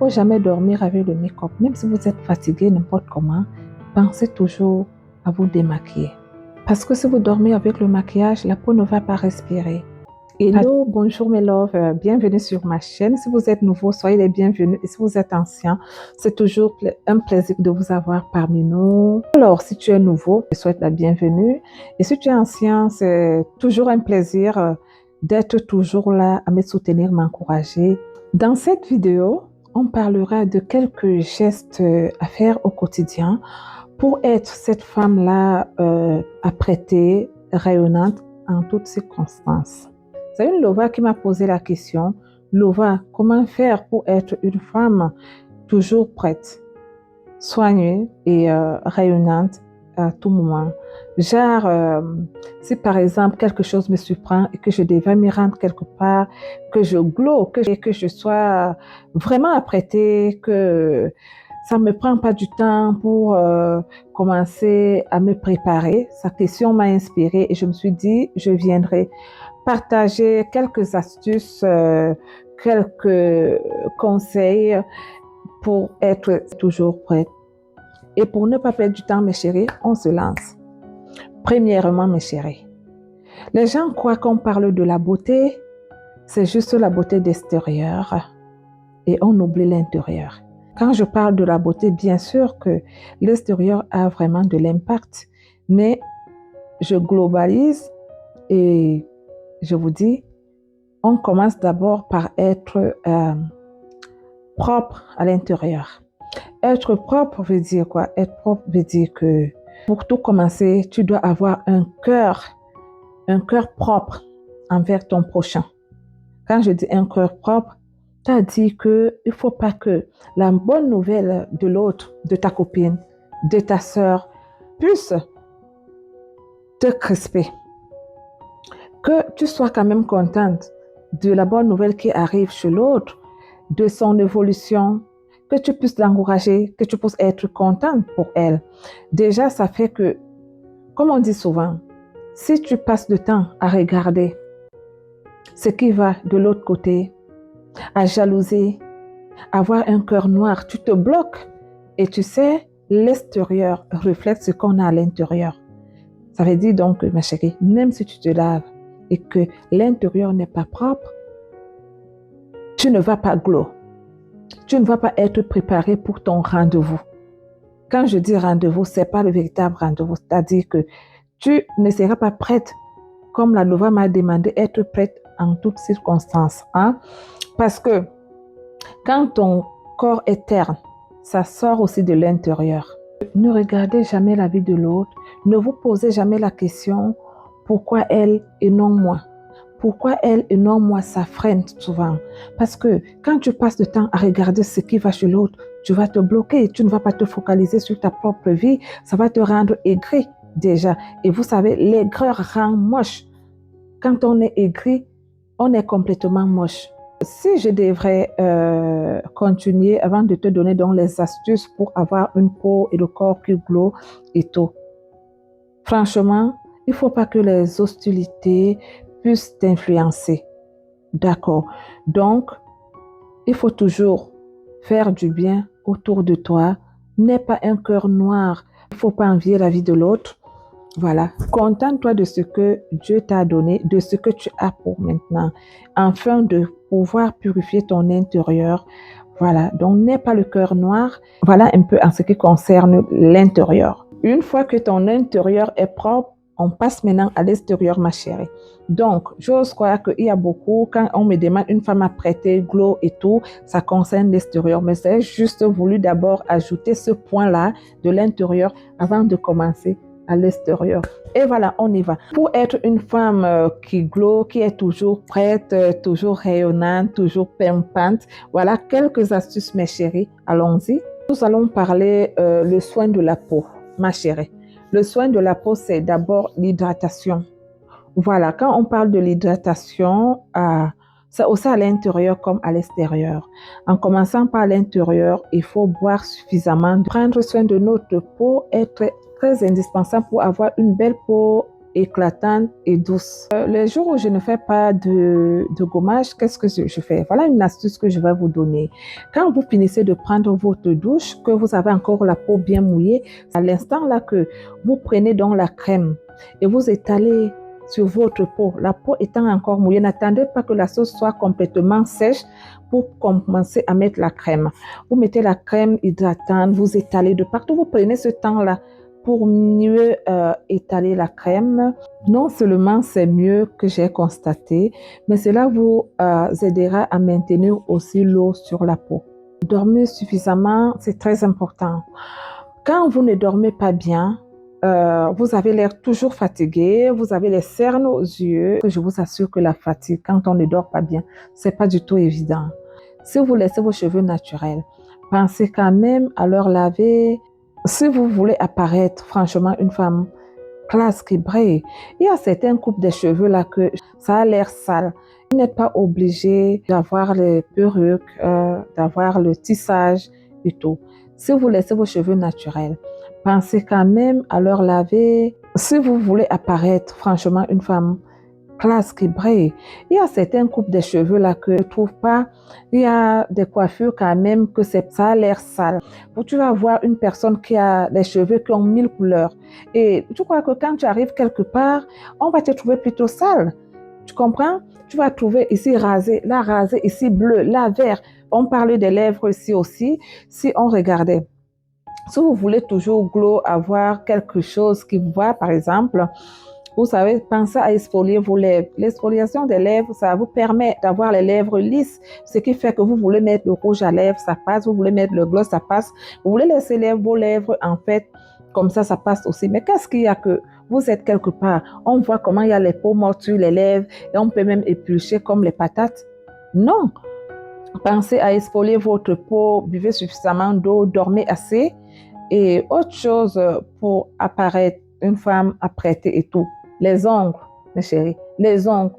faut jamais dormir avec le make-up. Même si vous êtes fatigué, n'importe comment, pensez toujours à vous démaquiller. Parce que si vous dormez avec le maquillage, la peau ne va pas respirer. Hello, bonjour mes loves, bienvenue sur ma chaîne. Si vous êtes nouveau, soyez les bienvenus. Et si vous êtes ancien, c'est toujours un plaisir de vous avoir parmi nous. Alors, si tu es nouveau, je souhaite la bienvenue. Et si tu es ancien, c'est toujours un plaisir d'être toujours là à me soutenir, m'encourager. Dans cette vidéo, on parlera de quelques gestes à faire au quotidien pour être cette femme-là apprêtée, rayonnante en toutes circonstances. C'est une Lova qui m'a posé la question. Lova, comment faire pour être une femme toujours prête, soignée et rayonnante à tout moment? Genre, si par exemple quelque chose me surprend et que je devais m'y rendre quelque part, que je glow, que je sois vraiment apprêtée, que ça ne me prend pas du temps pour commencer à me préparer. Sa question m'a inspirée et je me suis dit, je viendrai partager quelques astuces, quelques conseils pour être toujours prête. Et pour ne pas perdre du temps, mes chéris, on se lance. Premièrement, mes chéris, les gens croient qu'on parle de la beauté, c'est juste la beauté d'extérieur et on oublie l'intérieur. Quand je parle de la beauté, bien sûr que l'extérieur a vraiment de l'impact, mais je globalise et je vous dis, on commence d'abord par être propre à l'intérieur. Être propre veut dire quoi? Être propre veut dire que pour tout commencer, tu dois avoir un cœur propre envers ton prochain. Quand je dis un cœur propre, tu as dit qu'il ne faut pas que la bonne nouvelle de l'autre, de ta copine, de ta sœur, puisse te crisper. Que tu sois quand même contente de la bonne nouvelle qui arrive chez l'autre, de son évolution, que tu puisses l'encourager, que tu puisses être contente pour elle. Déjà, ça fait que, comme on dit souvent, si tu passes du temps à regarder ce qui va de l'autre côté, à jalouser, à avoir un cœur noir, tu te bloques et tu sais, l'extérieur reflète ce qu'on a à l'intérieur. Ça veut dire donc, ma chérie, même si tu te laves et que l'intérieur n'est pas propre, tu ne vas pas glow. Tu ne vas pas être préparé pour ton rendez-vous. Quand je dis rendez-vous, ce n'est pas le véritable rendez-vous. C'est-à-dire que tu ne seras pas prête, comme la Lova m'a demandé, être prête en toutes circonstances. Hein? Parce que quand ton corps est terne, ça sort aussi de l'intérieur. Ne regardez jamais la vie de l'autre. Ne vous posez jamais la question, pourquoi elle et non moi? Pourquoi elle et non moi, ça freine souvent? Parce que quand tu passes le temps à regarder ce qui va chez l'autre, tu vas te bloquer. Tu ne vas pas te focaliser sur ta propre vie. Ça va te rendre aigri déjà. Et vous savez, l'aigreur rend moche. Quand on est aigri, on est complètement moche. Si je devrais continuer avant de te donner donc les astuces pour avoir une peau et le corps qui glow et tout. Franchement, il ne faut pas que les hostilités puissent t'influencer. D'accord. Donc, il faut toujours faire du bien autour de toi. N'aie pas un cœur noir. Il ne faut pas envier la vie de l'autre. Voilà. Contente-toi de ce que Dieu t'a donné, de ce que tu as pour maintenant, afin de pouvoir purifier ton intérieur. Voilà. Donc, n'aie pas le cœur noir. Voilà un peu en ce qui concerne l'intérieur. Une fois que ton intérieur est propre, on passe maintenant à l'extérieur, ma chérie. Donc, j'ose croire qu'il y a beaucoup, quand on me demande une femme apprêtée, glow et tout, ça concerne l'extérieur. Mais j'ai juste voulu d'abord ajouter ce point-là de l'intérieur avant de commencer à l'extérieur. Et voilà, on y va. Pour être une femme qui glow, qui est toujours prête, toujours rayonnante, toujours pimpante, voilà quelques astuces, mes chéris. Allons-y. Nous allons parler le soin de la peau, ma chérie. Le soin de la peau, c'est d'abord l'hydratation. Voilà, quand on parle de l'hydratation, c'est aussi à l'intérieur comme à l'extérieur. En commençant par l'intérieur, il faut boire suffisamment. Prendre soin de notre peau est très indispensable pour avoir une belle peau éclatante et douce. Les jours où je ne fais pas de gommage, qu'est-ce que je fais? Voilà une astuce que je vais vous donner. Quand vous finissez de prendre votre douche, que vous avez encore la peau bien mouillée, à l'instant là que vous prenez donc la crème et vous étalez sur votre peau, la peau étant encore mouillée, n'attendez pas que la sauce soit complètement sèche pour commencer à mettre la crème. Vous mettez la crème hydratante, vous étalez de partout, vous prenez ce temps-là pour mieux étaler la crème. Non seulement c'est mieux que j'ai constaté, mais cela vous aidera à maintenir aussi l'eau sur la peau. Dormir suffisamment, c'est très important. Quand vous ne dormez pas bien, vous avez l'air toujours fatigué, vous avez les cernes aux yeux. Je vous assure que la fatigue, quand on ne dort pas bien, c'est pas du tout évident. Si vous laissez vos cheveux naturels, pensez quand même à leur laver. Si vous voulez apparaître, franchement, une femme classe qui brille, il y a certaines coupes de cheveux là que ça a l'air sale. Vous n'êtes pas obligé d'avoir les perruques, d'avoir le tissage et tout. Si vous laissez vos cheveux naturels, pensez quand même à leur laver. Si vous voulez apparaître, franchement, une femme classe qui brille. Il y a certaines coupes de cheveux là que je ne trouve pas. Il y a des coiffures quand même que ça a l'air sale. Tu vas voir une personne qui a des cheveux qui ont 1000 couleurs. Et tu crois que quand tu arrives quelque part, on va te trouver plutôt sale. Tu comprends? Tu vas trouver ici rasé, ici bleu, là vert. On parlait des lèvres ici aussi. Si on regardait. Si vous voulez toujours glow, avoir quelque chose qui vous va, par exemple, vous savez, pensez à exfolier vos lèvres. L'exfoliation des lèvres, ça vous permet d'avoir les lèvres lisses, ce qui fait que vous voulez mettre le rouge à lèvres, ça passe. Vous voulez mettre le gloss, ça passe. Vous voulez laisser vos lèvres, en fait, comme ça passe aussi. Mais qu'est-ce qu'il y a que vous êtes quelque part? On voit comment il y a les peaux mortes sur les lèvres et on peut même éplucher comme les patates. Non. Pensez à exfolier votre peau, buvez suffisamment d'eau, dormez assez. Et autre chose pour apparaître une femme apprêtée et tout. Les ongles, mes chéris, les ongles.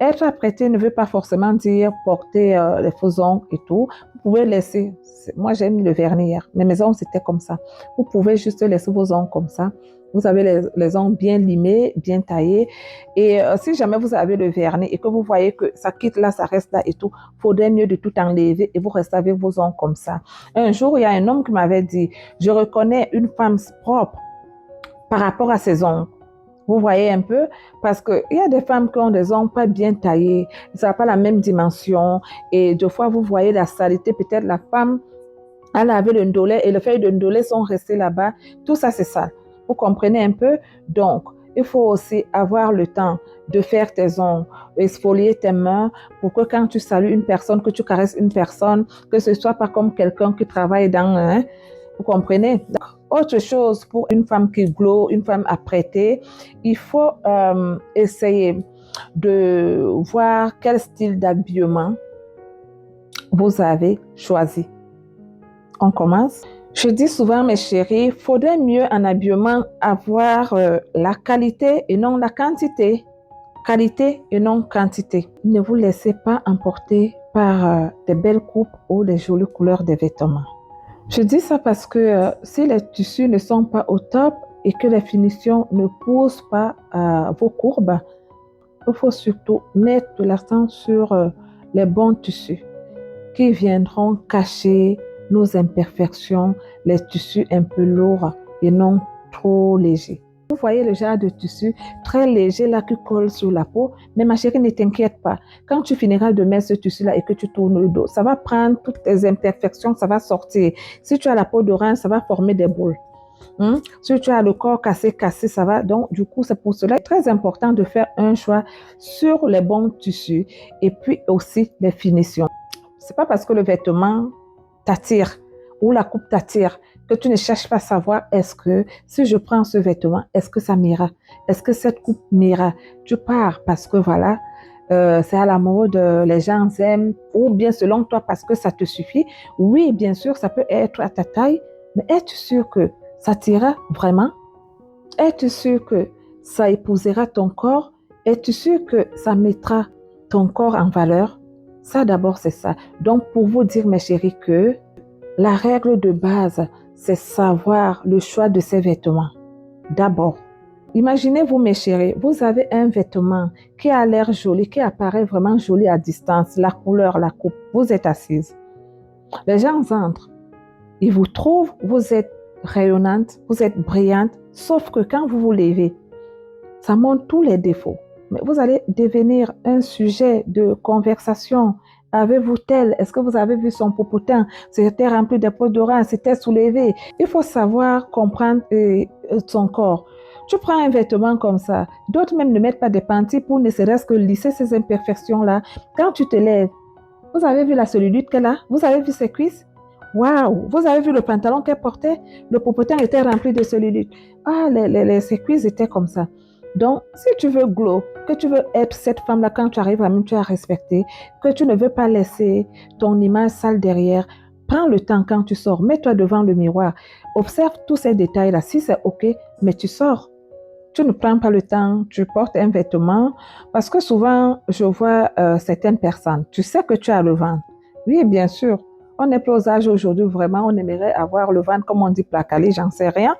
Être apprêté ne veut pas forcément dire porter les faux ongles et tout. Vous pouvez laisser, moi j'ai mis le vernis hier, mais mes ongles c'était comme ça. Vous pouvez juste laisser vos ongles comme ça. Vous avez les ongles bien limés, bien taillés. Et si jamais vous avez le vernis et que vous voyez que ça quitte là, ça reste là et tout, il faudrait mieux de tout enlever et vous restez avec vos ongles comme ça. Un jour, il y a un homme qui m'avait dit, je reconnais une femme propre par rapport à ses ongles. Vous voyez un peu? Parce qu'il y a des femmes qui ont des ongles pas bien taillés, ça n'a pas la même dimension. Et deux fois, vous voyez la saleté, peut-être la femme, elle avait le ndolé et le feuille de ndolé sont restés là-bas. Tout ça, c'est sale. Vous comprenez un peu? Donc, il faut aussi avoir le temps de faire tes ongles, exfolier tes mains pour que quand tu salues une personne, que tu caresses une personne, que ce soit pas comme quelqu'un qui travaille dans... vous comprenez? Donc, autre chose pour une femme qui glow, une femme apprêtée, il faut essayer de voir quel style d'habillement vous avez choisi. On commence. Je dis souvent, mes chéris, il faudrait mieux en habillement avoir la qualité et non la quantité. Qualité et non quantité. Ne vous laissez pas emporter par des belles coupes ou des jolies couleurs des vêtements. Je dis ça parce que si les tissus ne sont pas au top et que les finitions ne poussent pas vos courbes, il faut surtout mettre de l'accent sur les bons tissus qui viendront cacher nos imperfections, les tissus un peu lourds et non trop légers. Vous voyez le genre de tissu très léger là qui colle sur la peau, mais ma chérie, ne t'inquiète pas. Quand tu finiras de mettre ce tissu-là et que tu tournes le dos, ça va prendre toutes tes imperfections, ça va sortir. Si tu as la peau d'orange, ça va former des boules. Si tu as le corps cassé, ça va. Donc, du coup, c'est pour cela que c'est très important de faire un choix sur les bons tissus et puis aussi les finitions. C'est pas parce que le vêtement t'attire ou la coupe t'attire que tu ne cherches pas à savoir est-ce que si je prends ce vêtement, est-ce que ça m'ira? Est-ce que cette coupe m'ira? Tu pars parce que voilà, c'est à la mode, les gens aiment, ou bien selon toi parce que ça te suffit. Oui, bien sûr, ça peut être à ta taille, mais es-tu sûr que ça t'ira vraiment? Es-tu sûr que ça épousera ton corps? Es-tu sûr que ça mettra ton corps en valeur? Ça d'abord, c'est ça. Donc, pour vous dire, mes chéris, que la règle de base, c'est savoir le choix de ses vêtements. D'abord, Imaginez-vous, mes chéris, vous avez un vêtement qui a l'air joli, qui apparaît vraiment joli à distance, la couleur, la coupe. Vous êtes assise. Les gens entrent. Ils vous trouvent, vous êtes rayonnante, vous êtes brillante, sauf que quand vous vous levez, ça montre tous les défauts. Mais vous allez devenir un sujet de conversation. Avez-vous tel? Est-ce que vous avez vu son popotin? C'était rempli de peau d'orange, c'était soulevé. Il faut savoir comprendre son corps. Tu prends un vêtement comme ça. D'autres même ne mettent pas des panties pour ne serait-ce que lisser ces imperfections-là. Quand tu te lèves, vous avez vu la cellulite qu'elle a? Vous avez vu ses cuisses? Waouh! Vous avez vu le pantalon qu'elle portait? Le popotin était rempli de cellulite. Ah, ses cuisses étaient comme ça. Donc, si tu veux glow, que tu veux être cette femme-là quand tu arrives à même tu as respecté, que tu ne veux pas laisser ton image sale derrière, prends le temps quand tu sors, mets-toi devant le miroir, observe tous ces détails-là. Si c'est OK, mais tu sors. Tu ne prends pas le temps, tu portes un vêtement, parce que souvent, je vois certaines personnes, tu sais que tu as le ventre. Oui, bien sûr, on n'est plus aux âges aujourd'hui, vraiment, on aimerait avoir le ventre, comme on dit, placalé, j'en sais rien,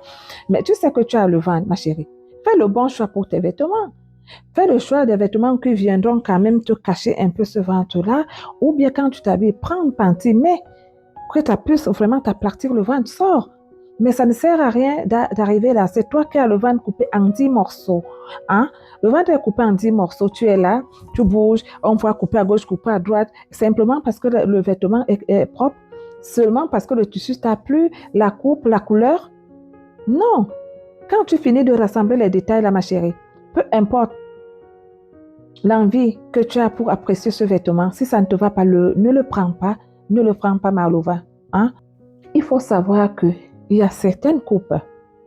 mais tu sais que tu as le ventre, ma chérie. Fais le bon choix pour tes vêtements. Fais le choix des vêtements qui viendront quand même te cacher un peu ce ventre-là, ou bien quand tu t'habilles, prends une panty, mais que tu puisses vraiment t'aplatir le ventre, sors. Mais ça ne sert à rien d'arriver là. C'est toi qui as le ventre coupé en 10 morceaux. Hein? Le ventre est coupé en 10 morceaux. Tu es là, tu bouges, on voit couper à gauche, couper à droite, simplement parce que le vêtement est propre, seulement parce que le tissu t'a plu, la coupe, la couleur. Non. Quand tu finis de rassembler les détails là, ma chérie, peu importe l'envie que tu as pour apprécier ce vêtement, si ça ne te va pas, ne le prends pas, ne le prends pas mal au vent. Hein? Il faut savoir qu'il y a certaines coupes,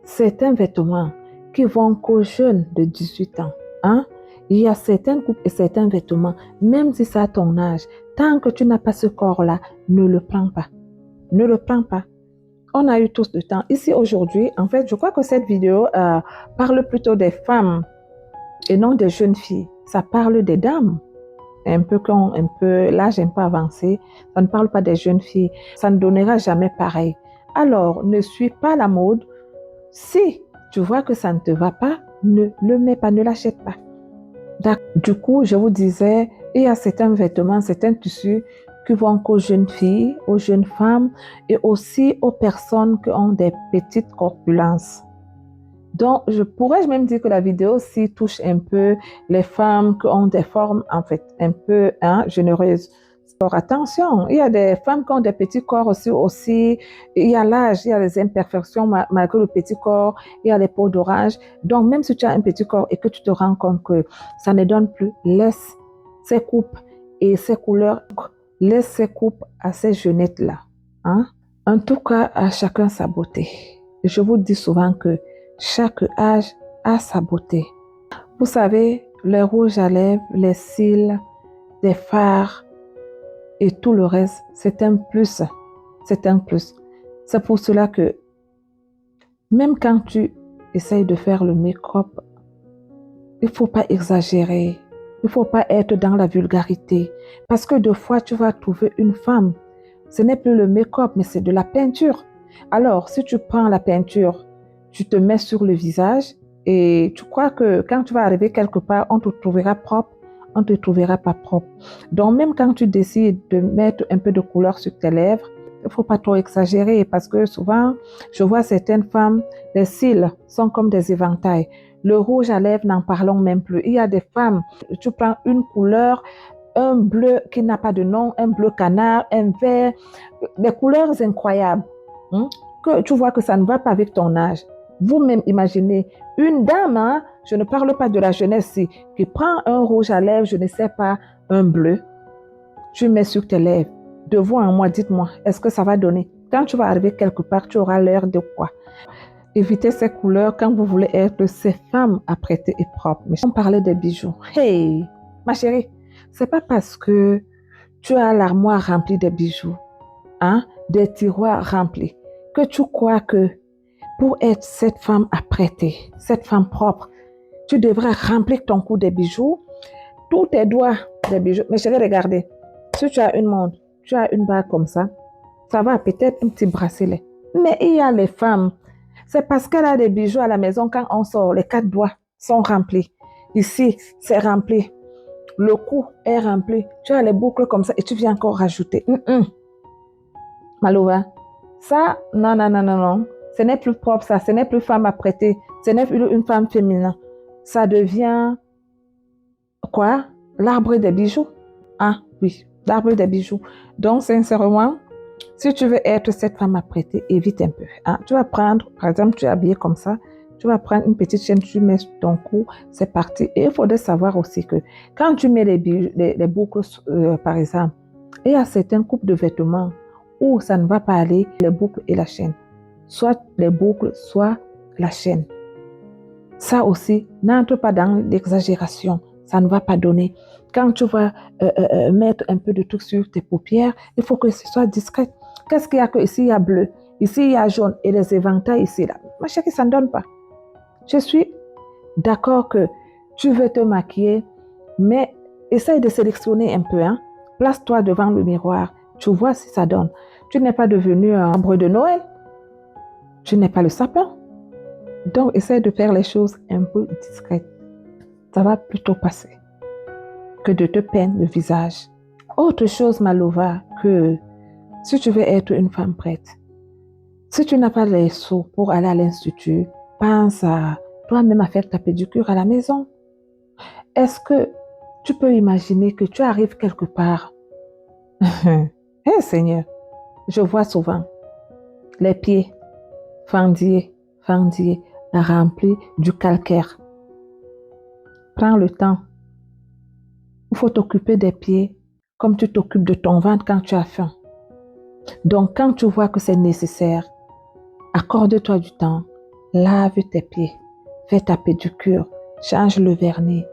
certains vêtements qui vont qu'aux jeunes de 18 ans. Hein? Il y a certaines coupes et certains vêtements, même si c'est à ton âge, tant que tu n'as pas ce corps-là, ne le prends pas. Ne le prends pas. On a eu tous le temps. Ici, aujourd'hui, en fait, je crois que cette vidéo parle plutôt des femmes et non des jeunes filles. Ça parle des dames. Un peu l'âge un peu avancé. Ça ne parle pas des jeunes filles. Ça ne donnera jamais pareil. Alors, ne suis pas la mode. Si tu vois que ça ne te va pas, ne le mets pas, ne l'achète pas. Du coup, je vous disais, il y a certains vêtements, certains tissus qui vont qu'aux jeunes filles, aux jeunes femmes et aussi aux personnes qui ont des petites corpulences. Donc, je pourrais même dire que la vidéo aussi touche un peu les femmes qui ont des formes, en fait, un peu généreuses. Alors, attention, il y a des femmes qui ont des petits corps aussi. Il y a l'âge, il y a les imperfections malgré le petit corps, il y a les peaux d'orange. Donc, même si tu as un petit corps et que tu te rends compte que ça ne donne plus, laisse ces coupes et ces couleurs, laisse ces coupes à ces jeunettes-là. Hein? En tout cas, à chacun sa beauté. Je vous dis souvent que chaque âge a sa beauté. Vous savez, les rouges à lèvres, les cils, les fards et tout le reste, c'est un plus. C'est un plus. C'est pour cela que même quand tu essayes de faire le make-up, il ne faut pas exagérer. Il ne faut pas être dans la vulgarité. Parce que deux fois, tu vas trouver une femme. Ce n'est plus le make-up, mais c'est de la peinture. Alors, si tu prends la peinture, tu te mets sur le visage et tu crois que quand tu vas arriver quelque part, on te trouvera propre, on ne te trouvera pas propre. Donc, même quand tu décides de mettre un peu de couleur sur tes lèvres, il ne faut pas trop exagérer parce que souvent, je vois certaines femmes, les cils sont comme des éventails. Le rouge à lèvres, n'en parlons même plus. Il y a des femmes, tu prends une couleur, un bleu qui n'a pas de nom, un bleu canard, un vert, des couleurs incroyables, que tu vois que ça ne va pas avec ton âge. Vous-même imaginez, une dame, je ne parle pas de la jeunesse, qui prend un rouge à lèvres, je ne sais pas, un bleu, tu mets sur tes lèvres. De vous en moi, dites-moi, est-ce que ça va donner? Quand tu vas arriver quelque part, tu auras l'air de quoi? Évitez ces couleurs quand vous voulez être ces femmes apprêtées et propres. Mais on parlait des bijoux. Hey, ma chérie, c'est pas parce que tu as l'armoire remplie de bijoux, des tiroirs remplis, que tu crois que pour être cette femme apprêtée, cette femme propre, tu devrais remplir ton cou de bijoux, tous tes doigts de bijoux. Mais chérie, regardez, si tu as une montre, tu as une bague comme ça va peut-être un petit bracelet. Mais il y a les femmes, C'est parce qu'elle a des bijoux à la maison, quand on sort, les 4 doigts sont remplis. Ici, c'est rempli. Le cou est rempli. Tu as les boucles comme ça et tu viens encore rajouter. Malouva, ça, non, non, non, non, non. Ce n'est plus propre, ça. Ce n'est plus femme à prêter. Ce n'est plus une femme féminin. Ça devient quoi? L'arbre des bijoux. Ah oui, l'arbre des bijoux. Donc, sincèrement, si tu veux être cette femme à prêter, évite un peu. Hein? Tu vas prendre, par exemple, tu es habillé comme ça, tu vas prendre une petite chaîne, tu mets sur ton cou, c'est parti. Et il faudrait savoir aussi que quand tu mets les boucles, par exemple, il y a certaines coupes de vêtements où ça ne va pas aller, les boucles et la chaîne. Soit les boucles, soit la chaîne. Ça aussi, n'entre pas dans l'exagération. Ça ne va pas donner. Quand tu vas mettre un peu de truc sur tes paupières, il faut que ce soit discret. Qu'est-ce qu'il y a que ici il y a bleu, ici il y a jaune et les éventails ici là. Ma chérie, ça ne donne pas. Je suis d'accord que tu veux te maquiller, mais essaye de sélectionner un peu. Hein. Place-toi devant le miroir. Tu vois si ça donne. Tu n'es pas devenu un arbre de Noël. Tu n'es pas le sapin. Donc, essaye de faire les choses un peu discrètes. Ça va plutôt passer que de te peindre le visage. Autre chose, Malouva, que si tu veux être une femme prête, si tu n'as pas les sous pour aller à l'institut, pense à toi-même à faire ta pédicure à la maison. Est-ce que tu peux imaginer que tu arrives quelque part? Hey, Seigneur, je vois souvent les pieds fendillés, remplis du calcaire. Prends le temps. Il faut t'occuper des pieds comme tu t'occupes de ton ventre quand tu as faim. Donc, quand tu vois que c'est nécessaire, accorde-toi du temps, lave tes pieds, fais ta pédicure, change le vernis.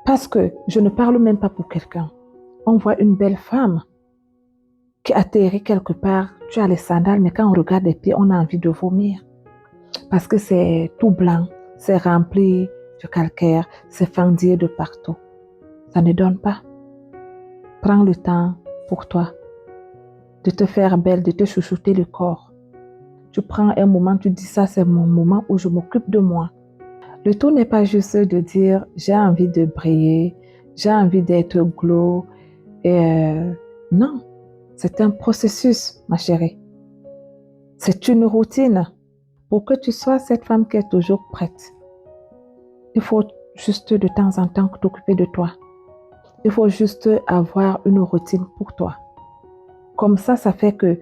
Parce que je ne parle même pas pour quelqu'un. On voit une belle femme qui atterrit quelque part, tu as les sandales, mais quand on regarde les pieds, on a envie de vomir. Parce que c'est tout blanc, c'est rempli de calcaire, c'est fendillé de partout. Ça ne donne pas. Prends le temps pour toi de te faire belle, de te chouchouter le corps. Tu prends un moment, tu dis ça, c'est mon moment où je m'occupe de moi. Le tout n'est pas juste de dire j'ai envie de briller, j'ai envie d'être glow. Non, c'est un processus, ma chérie. C'est une routine. Pour que tu sois cette femme qui est toujours prête, il faut juste de temps en temps t'occuper de toi. Il faut juste avoir une routine pour toi. Comme ça fait que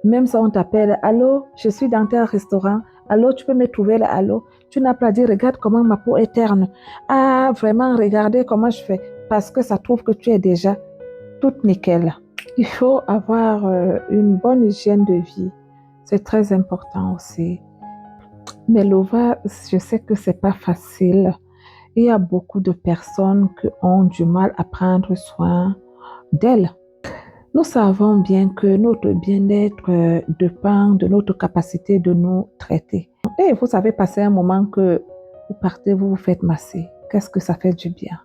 même si on t'appelle, allô, je suis dans tel restaurant, allô, tu peux me trouver là, allô, tu n'as pas à dire, regarde comment ma peau est terne. Ah, vraiment, regardez comment je fais. Parce que ça trouve que tu es déjà toute nickel. Il faut avoir une bonne hygiène de vie. C'est très important aussi. Mais Lova, je sais que c'est pas facile. Il y a beaucoup de personnes qui ont du mal à prendre soin d'elles. Nous savons bien que notre bien-être dépend de notre capacité de nous traiter. Et vous savez passer un moment que vous partez, vous vous faites masser. Qu'est-ce que ça fait du bien?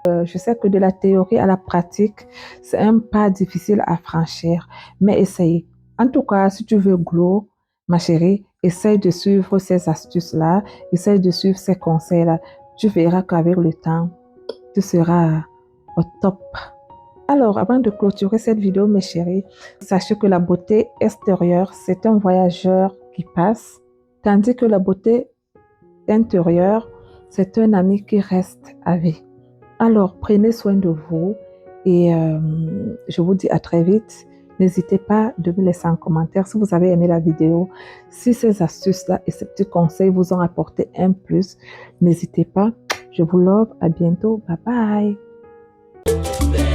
Je sais que de la théorie à la pratique, c'est un pas difficile à franchir, mais essayez. En tout cas, si tu veux glow, ma chérie, essaye de suivre ces astuces-là, essaye de suivre ces conseils-là. Tu verras qu'avec le temps, tu seras au top. Alors, avant de clôturer cette vidéo, mes chéris, sachez que la beauté extérieure, c'est un voyageur qui passe, tandis que la beauté intérieure, c'est un ami qui reste à vie. Alors, prenez soin de vous et je vous dis à très vite. N'hésitez pas de me laisser en commentaire si vous avez aimé la vidéo. Si ces astuces-là et ces petits conseils vous ont apporté un plus, n'hésitez pas. Je vous love. À bientôt. Bye bye.